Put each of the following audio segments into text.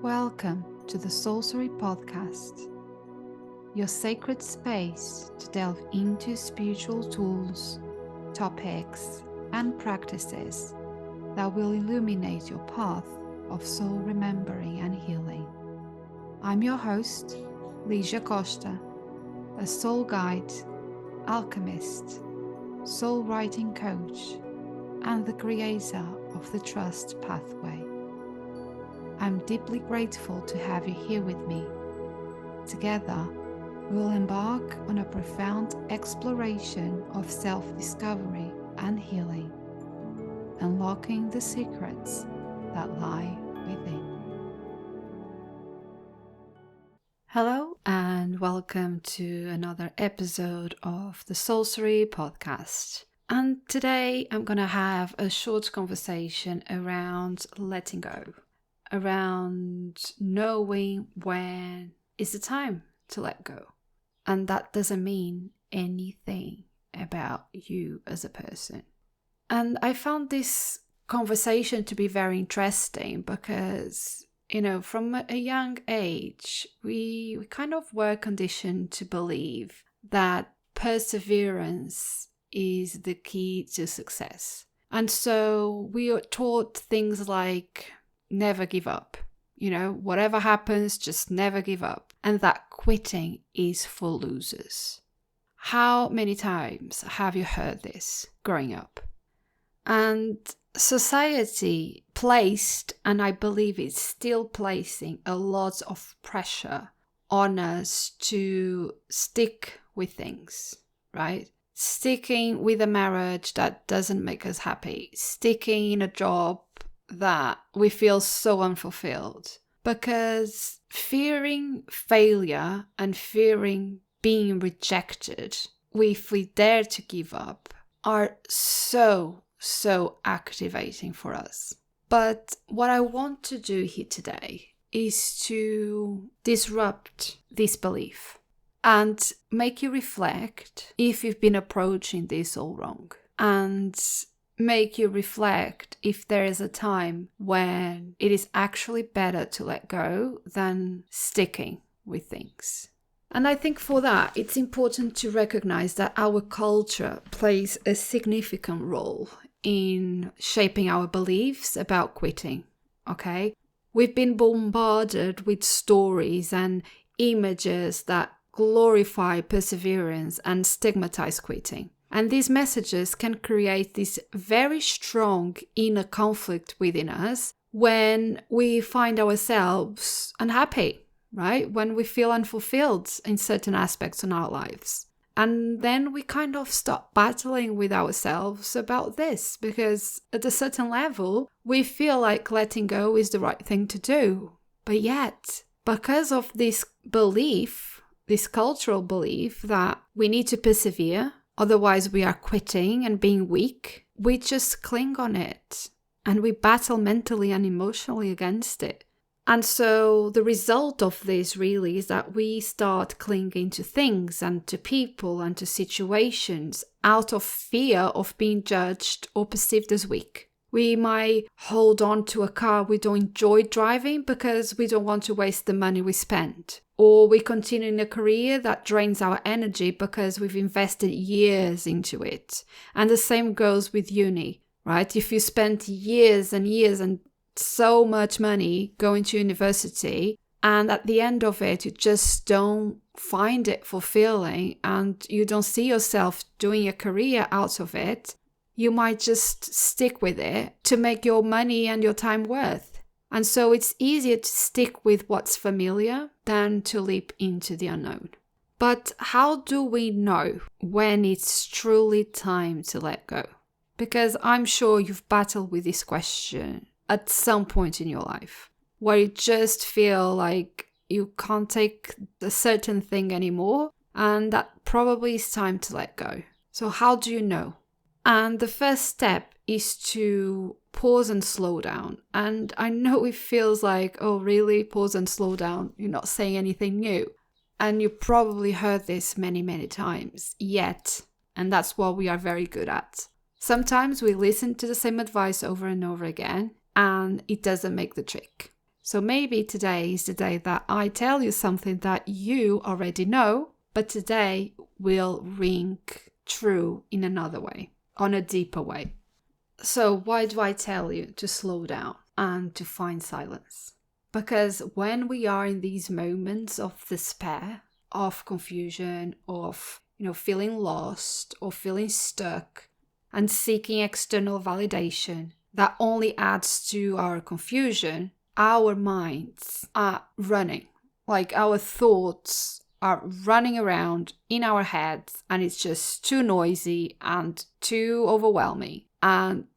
Welcome to the Sorcery Podcast, your sacred space to delve into spiritual tools, topics, and practices that will illuminate your path of soul remembering and healing. I'm your host, Ligia Costa, a soul guide, alchemist, soul writing coach, and the creator of the Trust Pathway. I'm deeply grateful to have you here with me. Together, we'll embark on a profound exploration of self-discovery and healing, unlocking the secrets that lie within. Hello and welcome to another episode of the Sorcery Podcast. And today I'm going to have a short conversation around letting go. Around knowing when is the time to let go. And that doesn't mean anything about you as a person. And I found this conversation to be very interesting because, from a young age, we kind of were conditioned to believe that perseverance is the key to success. And so we are taught things like, never give up. Whatever happens, just never give up. And that quitting is for losers. How many times have you heard this growing up? And society placed, and I believe it's still placing, a lot of pressure on us to stick with things, right? Sticking with a marriage that doesn't make us happy. Sticking in a job that we feel so unfulfilled, because fearing failure and fearing being rejected, if we dare to give up, are so activating for us. But what I want to do here today is to disrupt this belief and make you reflect if you've been approaching this all wrong, and make you reflect if there is a time when it is actually better to let go than sticking with things. And I think for that, it's important to recognize that our culture plays a significant role in shaping our beliefs about quitting, okay? We've been bombarded with stories and images that glorify perseverance and stigmatize quitting. And these messages can create this very strong inner conflict within us when we find ourselves unhappy, right? When we feel unfulfilled in certain aspects in our lives. And then we kind of stop battling with ourselves about this, because at a certain level, we feel like letting go is the right thing to do. But yet, because of this belief, this cultural belief that we need to persevere, otherwise we are quitting and being weak, we just cling on it and we battle mentally and emotionally against it. And so the result of this really is that we start clinging to things and to people and to situations out of fear of being judged or perceived as weak. We might hold on to a car we don't enjoy driving because we don't want to waste the money we spend. Or we continue in a career that drains our energy because we've invested years into it. And the same goes with uni, right? If you spent years and years and so much money going to university, and at the end of it, you just don't find it fulfilling and you don't see yourself doing a career out of it, you might just stick with it to make your money and your time worth. And so it's easier to stick with what's familiar than to leap into the unknown. But how do we know when it's truly time to let go? Because I'm sure you've battled with this question at some point in your life, where you just feel like you can't take a certain thing anymore, and that probably is time to let go. So how do you know? And the first step is to pause and slow down. And I know it feels like, oh, really? Pause and slow down? You're not saying anything new. And you probably heard this many, many times, yet. And that's what we are very good at. Sometimes we listen to the same advice over and over again, and it doesn't make the trick. So maybe today is the day that I tell you something that you already know, but today will ring true in another way, on a deeper way. So why do I tell you to slow down and to find silence? Because when we are in these moments of despair, of confusion, of feeling lost or feeling stuck and seeking external validation, that only adds to our confusion. Our minds are running, like our thoughts are running around in our heads, and it's just too noisy and too overwhelming. And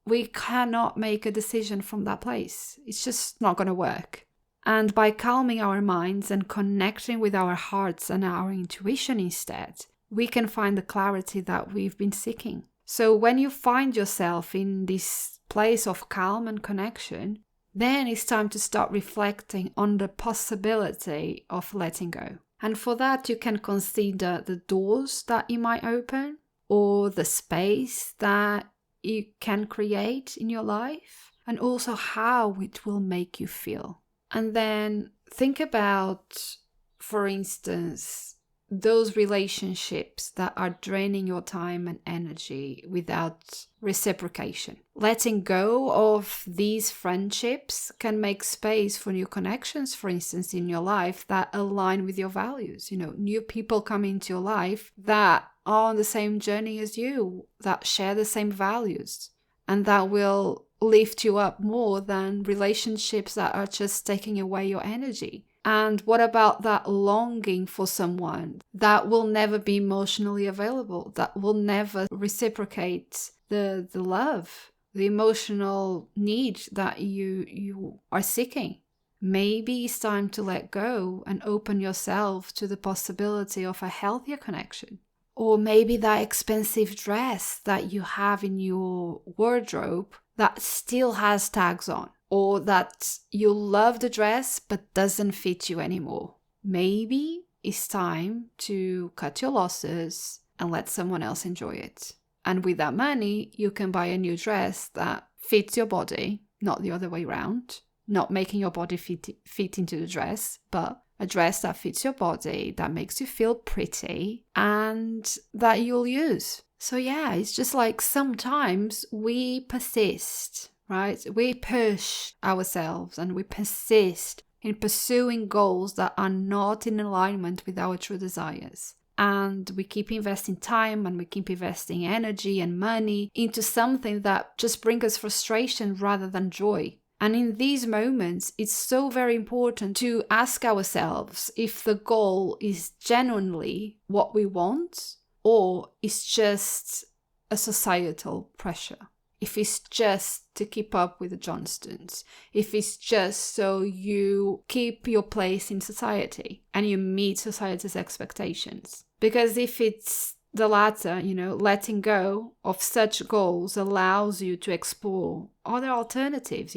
we cannot make a decision from that place. It's just not going to work. And by calming our minds and connecting with our hearts and our intuition instead, we can find the clarity that we've been seeking. So when you find yourself in this place of calm and connection, then it's time to start reflecting on the possibility of letting go. And for that, you can consider the doors that you might open or the space that you can create in your life, and also how it will make you feel. And then think about, for instance, those relationships that are draining your time and energy without reciprocation. Letting go of these friendships can make space for new connections, for instance, in your life that align with your values. New people come into your life that are on the same journey as you, that share the same values, and that will lift you up more than relationships that are just taking away your energy. And what about that longing for someone that will never be emotionally available, that will never reciprocate the love, the emotional need that you are seeking? Maybe it's time to let go and open yourself to the possibility of a healthier connection. Or maybe that expensive dress that you have in your wardrobe that still has tags on, or that you love the dress but doesn't fit you anymore. Maybe it's time to cut your losses and let someone else enjoy it. And with that money, you can buy a new dress that fits your body, not the other way around, not making your body fit into the dress, but a dress that fits your body, that makes you feel pretty, and that you'll use. So yeah, it's just like sometimes we persist, right? We push ourselves and we persist in pursuing goals that are not in alignment with our true desires. And we keep investing time and we keep investing energy and money into something that just brings us frustration rather than joy. And in these moments, it's so very important to ask ourselves if the goal is genuinely what we want, or it's just a societal pressure. If it's just to keep up with the Johnstons, if it's just so you keep your place in society and you meet society's expectations. Because if it's the latter, letting go of such goals allows you to explore other alternatives,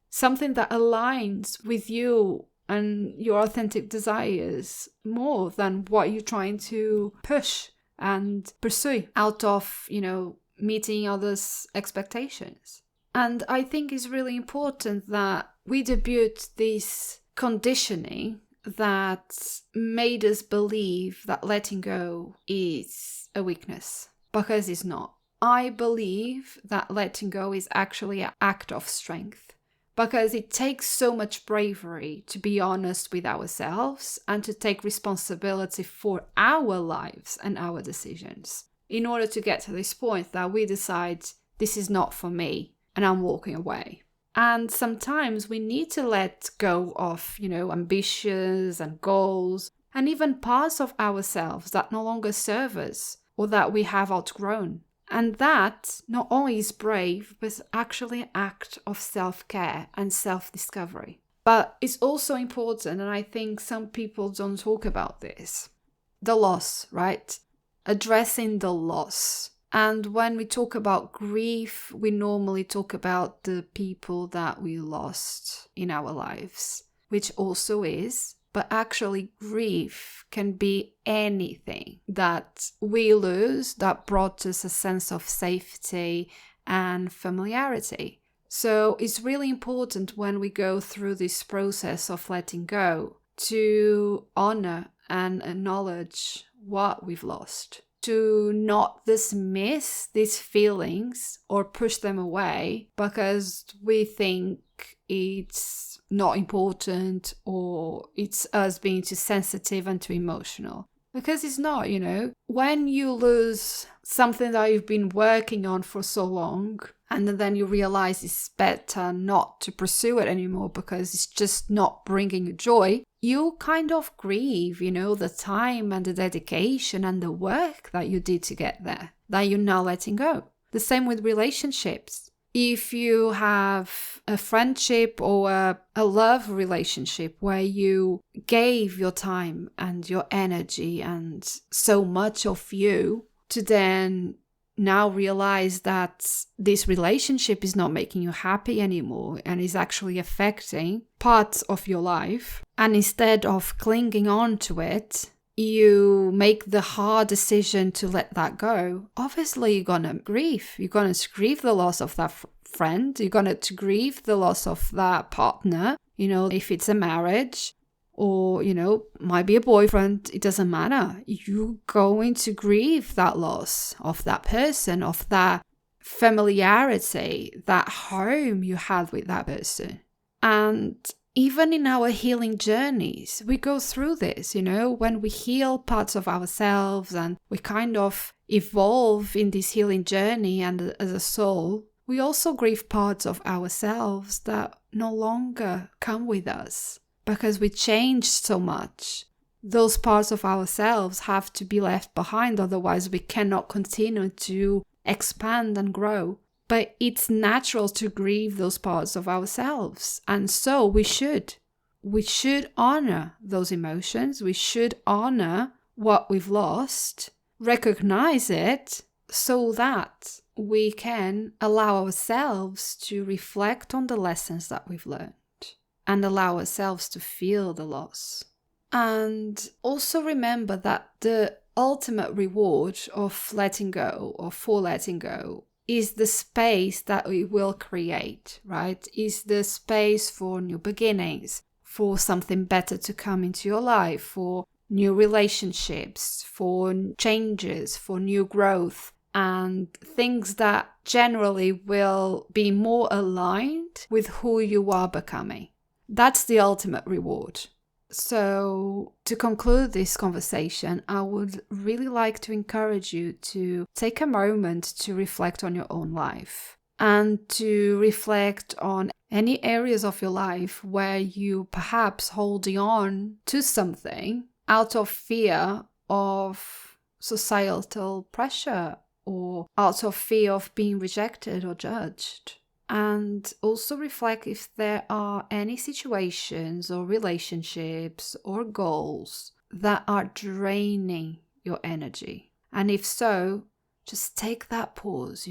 something that aligns with you and your authentic desires more than what you're trying to push and pursue out of, meeting others' expectations. And I think it's really important that we debut this conditioning that made us believe that letting go is a weakness, because it's not. I believe that letting go is actually an act of strength, because it takes so much bravery to be honest with ourselves and to take responsibility for our lives and our decisions, in order to get to this point that we decide this is not for me and I'm walking away. And sometimes we need to let go of, ambitions and goals and even parts of ourselves that no longer serve us or that we have outgrown. And that not only is brave, but actually an act of self-care and self-discovery. But it's also important, and I think some people don't talk about this, the loss, right? Addressing the loss. And when we talk about grief, we normally talk about the people that we lost in our lives, which also is. But actually, grief can be anything that we lose that brought us a sense of safety and familiarity. So it's really important when we go through this process of letting go to honor and acknowledge what we've lost, to not dismiss these feelings or push them away because we think it's not important or it's us being too sensitive and too emotional. Because it's not, When you lose something that you've been working on for so long, and then you realize it's better not to pursue it anymore because it's just not bringing you joy, you kind of grieve, the time and the dedication and the work that you did to get there, that you're now letting go. The same with relationships. If you have a friendship or a love relationship where you gave your time and your energy and so much of you to then now realize that this relationship is not making you happy anymore and is actually affecting parts of your life, and instead of clinging on to it, you make the hard decision to let that go, obviously you're going to grieve. You're going to grieve the loss of that friend. You're going to grieve the loss of that partner, if it's a marriage or, might be a boyfriend, it doesn't matter. You're going to grieve that loss of that person, of that familiarity, that home you had with that person. And even in our healing journeys, we go through this, when we heal parts of ourselves and we kind of evolve in this healing journey and as a soul, we also grieve parts of ourselves that no longer come with us because we changed so much. Those parts of ourselves have to be left behind, otherwise we cannot continue to expand and grow. But it's natural to grieve those parts of ourselves. And so we should. We should honor those emotions. We should honor what we've lost, recognize it so that we can allow ourselves to reflect on the lessons that we've learned and allow ourselves to feel the loss. And also remember that the ultimate reward of letting go or for letting go is the space that we will create, right? Is the space for new beginnings, for something better to come into your life, for new relationships, for changes, for new growth, and things that generally will be more aligned with who you are becoming. That's the ultimate reward. So to conclude this conversation, I would really like to encourage you to take a moment to reflect on your own life and to reflect on any areas of your life where you perhaps holding on to something out of fear of societal pressure or out of fear of being rejected or judged. And also reflect if there are any situations or relationships or goals that are draining your energy. And if so, just take that pause,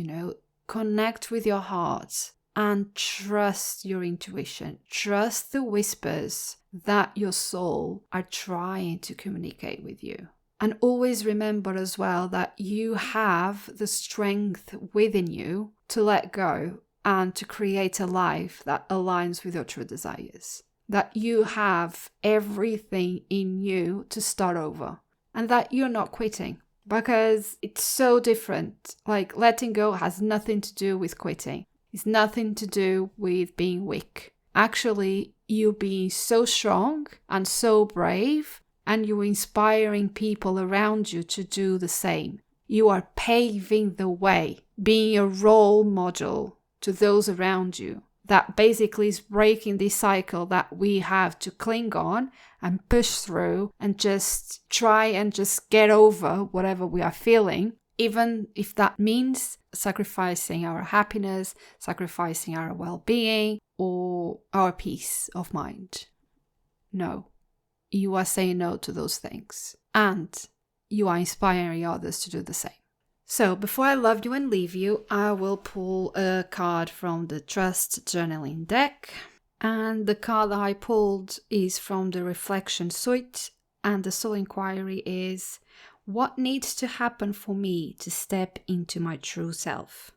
connect with your heart and trust your intuition. Trust the whispers that your soul are trying to communicate with you. And always remember as well that you have the strength within you to let go and to create a life that aligns with your true desires. That you have everything in you to start over. And that you're not quitting. Because it's so different. Like letting go has nothing to do with quitting. It's nothing to do with being weak. Actually, you being so strong and so brave, and you're inspiring people around you to do the same. You are paving the way, being a role model to those around you. That basically is breaking this cycle that we have to cling on and push through and just try and just get over whatever we are feeling, even if that means sacrificing our happiness, sacrificing our well-being or our peace of mind. No, you are saying no to those things and you are inspiring others to do the same. So before I love you and leave you, I will pull a card from the Trust Journaling deck. And the card that I pulled is from the Reflection Suite. And the soul inquiry is, what needs to happen for me to step into my true self?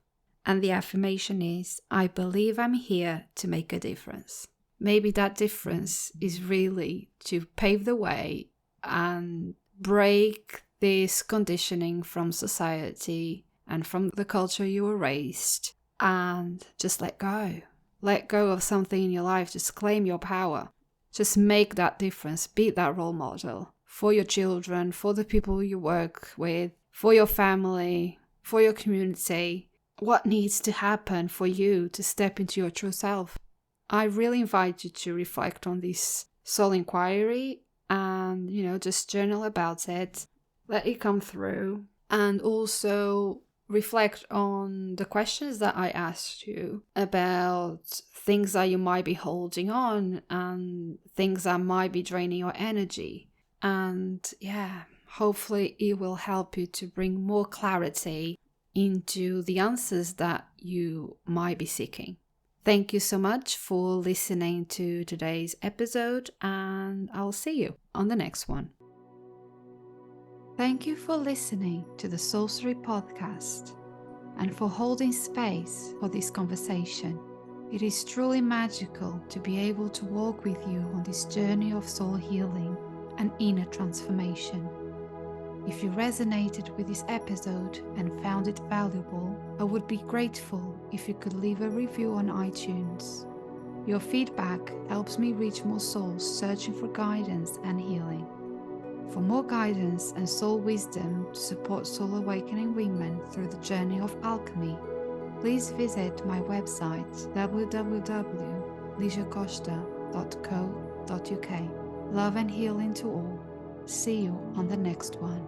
And the affirmation is, I believe I'm here to make a difference. Maybe that difference is really to pave the way and break this conditioning from society and from the culture you were raised, and just let go. Let go of something in your life. Just claim your power. Just make that difference. Be that role model for your children, for the people you work with, for your family, for your community. What needs to happen for you to step into your true self? I really invite you to reflect on this soul inquiry and, just journal about it. Let it come through. And also reflect on the questions that I asked you about things that you might be holding on and things that might be draining your energy. And hopefully it will help you to bring more clarity into the answers that you might be seeking. Thank you so much for listening to today's episode, and I'll see you on the next one. Thank you for listening to the Sorcery Podcast and for holding space for this conversation. It is truly magical to be able to walk with you on this journey of soul healing and inner transformation. If you resonated with this episode and found it valuable, I would be grateful if you could leave a review on iTunes. Your feedback helps me reach more souls searching for guidance and healing. For more guidance and soul wisdom to support soul awakening women through the journey of alchemy, please visit my website www.ligiacosta.co.uk. Love and healing to all. See you on the next one.